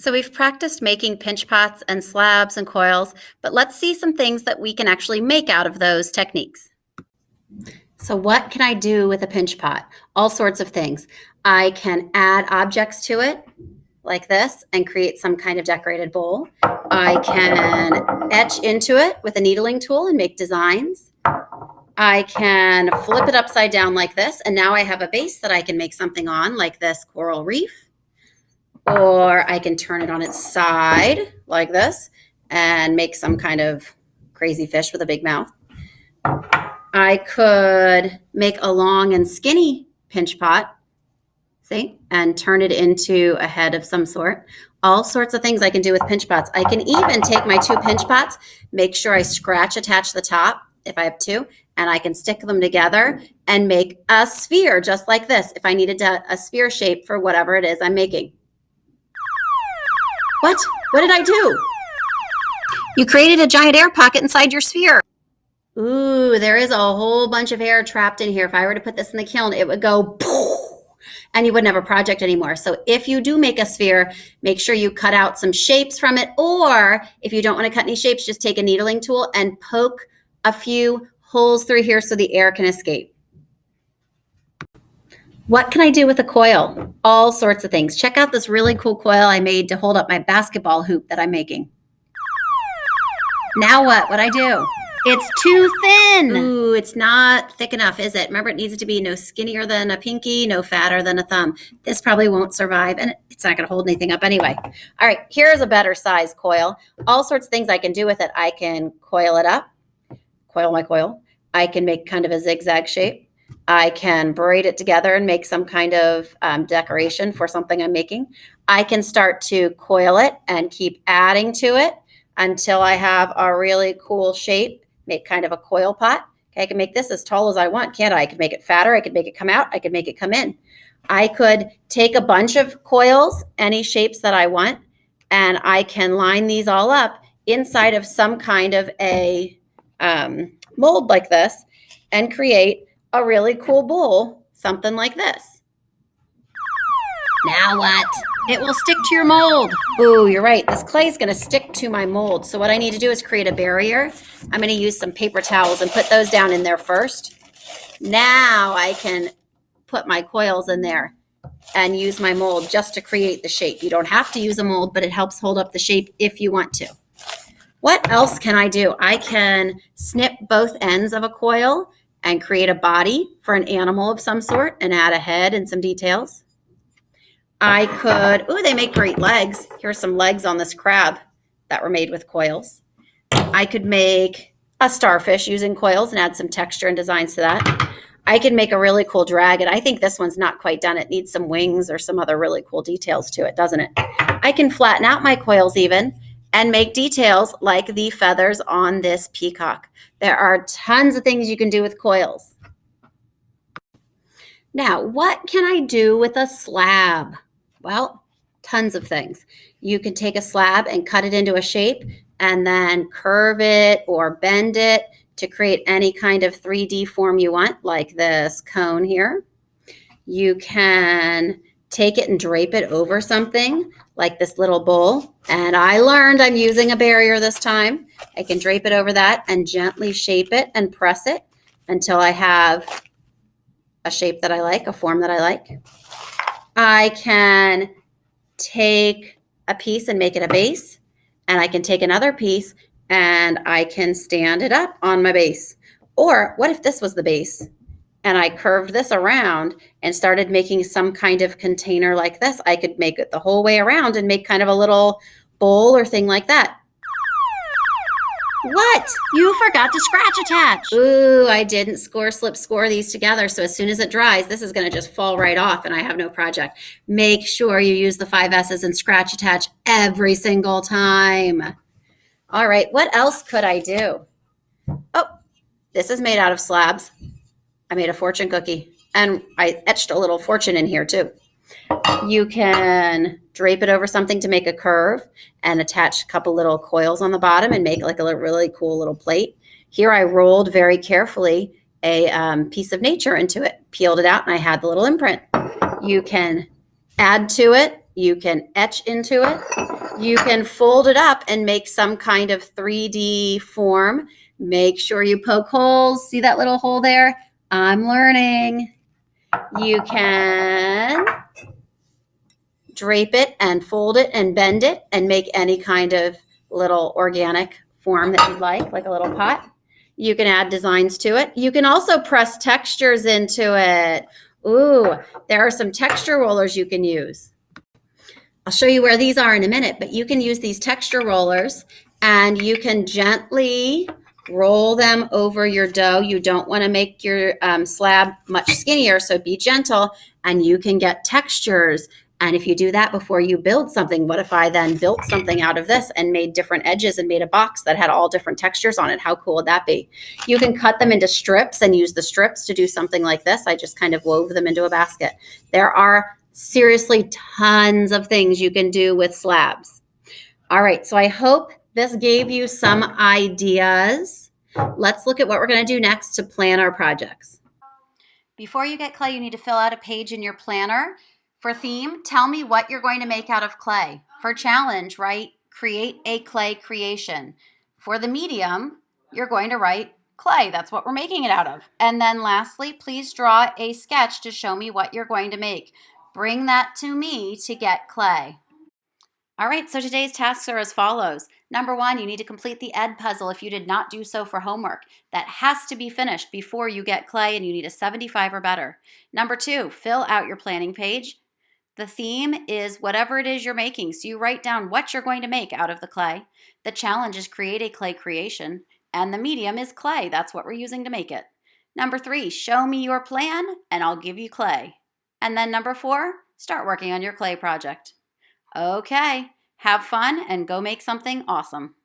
So we've practiced making pinch pots and slabs and coils, but let's see some things that we can actually make out of those techniques. So what can I do with a pinch pot? All sorts of things. I can add objects to it like this and create some kind of decorated bowl. I can etch into it with a needling tool and make designs. I can flip it upside down like this, and now I have a base that I can make something on, like this coral reef. Or I can turn it on its side like this and make some kind of crazy fish with a big mouth. I could make a long and skinny pinch pot, see, and turn it into a head of some sort. All sorts of things I can do with pinch pots. I can even take my two pinch pots, make sure I scratch attach the top if I have two, and I can stick them together and make a sphere just like this if I needed a sphere shape for whatever it is I'm making. What? What did I do? You created a giant air pocket inside your sphere. Ooh, there is a whole bunch of air trapped in here. If I were to put this in the kiln, it would go poof, and you wouldn't have a project anymore. So if you do make a sphere, make sure you cut out some shapes from it. Or if you don't want to cut any shapes, just take a needling tool and poke a few holes through here so the air can escape. What can I do with a coil? All sorts of things. Check out this really cool coil I made to hold up my basketball hoop that I'm making. Now what? What'd I do? It's too thin. Ooh, it's not thick enough, is it? Remember, it needs to be no skinnier than a pinky, no fatter than a thumb. This probably won't survive, and it's not going to hold anything up anyway. All right, here's a better size coil. All sorts of things I can do with it. I can coil it up, coil my coil. I can make kind of a zigzag shape. I can braid it together and make some kind of decoration for something I'm making. I can start to coil it and keep adding to it until I have a really cool shape, make kind of a coil pot. Okay, I can make this as tall as I want, can't I? I could make it fatter. I could make it come out. I could make it come in. I could take a bunch of coils, any shapes that I want, and I can line these all up inside of some kind of a mold like this and create a really cool bowl, something like this. Now what? It will stick to your mold. Ooh, you're right. This clay is going to stick to my mold. So what I need to do is create a barrier. I'm going to use some paper towels and put those down in there first. Now I can put my coils in there and use my mold just to create the shape. You don't have to use a mold, but it helps hold up the shape if you want to. What else can I do? I can snip both ends of a coil and create a body for an animal of some sort and add a head and some details. I could, ooh, they make great legs. Here's some legs on this crab that were made with coils. I could make a starfish using coils and add some texture and designs to that. I can make a really cool dragon. I think this one's not quite done. It needs some wings or some other really cool details to it, doesn't it? I can flatten out my coils even and make details like the feathers on this peacock. There are tons of things you can do with coils. Now, what can I do with a slab? Well, tons of things. You can take a slab and cut it into a shape and then curve it or bend it to create any kind of 3D form you want, like this cone here. You can take it and drape it over something like this little bowl. And I learned I'm using a barrier this time. I can drape it over that and gently shape it and press it until I have a shape that I like, a form that I like. I can take a piece and make it a base, and I can take another piece and I can stand it up on my base. Or what if this was the base and I curved this around and started making some kind of container like this? I could make it the whole way around and make kind of a little bowl or thing like that. What? You forgot to scratch attach. Ooh, I didn't score these together. So as soon as it dries, this is going to just fall right off and I have no project. Make sure you use the 5 S's and scratch attach every single time. All right, what else could I do? Oh, this is made out of slabs. I made a fortune cookie and I etched a little fortune in here too. You can drape it over something to make a curve and attach a couple little coils on the bottom and make like a really cool little plate. Here I rolled very carefully a piece of nature into it, peeled it out, and I had the little imprint. You can add to it You can etch into it. You can fold it up and make some kind of 3D form. Make sure you poke holes. See that little hole there? I'm learning. You can drape it and fold it and bend it and make any kind of little organic form that you'd like a little pot. You can add designs to it. You can also press textures into it. Ooh, there are some texture rollers you can use. I'll show you where these are in a minute, but you can use these texture rollers and you can gently roll them over your dough. You don't want to make your slab much skinnier, so be gentle, and you can get textures. And if you do that before you build something, what if I then built something out of this and made different edges and made a box that had all different textures on it? How cool would that be? You can cut them into strips and use the strips to do something like this. I just kind of wove them into a basket. There are seriously tons of things you can do with slabs. All right, so I hope this gave you some ideas. Let's look at what we're going to do next to plan our projects. Before you get clay, you need to fill out a page in your planner. For theme, tell me what you're going to make out of clay. For challenge, write create a clay creation. For the medium, you're going to write clay. That's what we're making it out of. And then lastly, please draw a sketch to show me what you're going to make. Bring that to me to get clay. All right, so today's tasks are as follows. Number 1, you need to complete the Ed puzzle if you did not do so for homework. That has to be finished before you get clay, and you need a 75 or better. Number 2, fill out your planning page. The theme is whatever it is you're making, so you write down what you're going to make out of the clay. The challenge is create a clay creation, and the medium is clay. That's what we're using to make it. Number 3, show me your plan, and I'll give you clay. And then number 4, start working on your clay project. Okay, have fun and go make something awesome.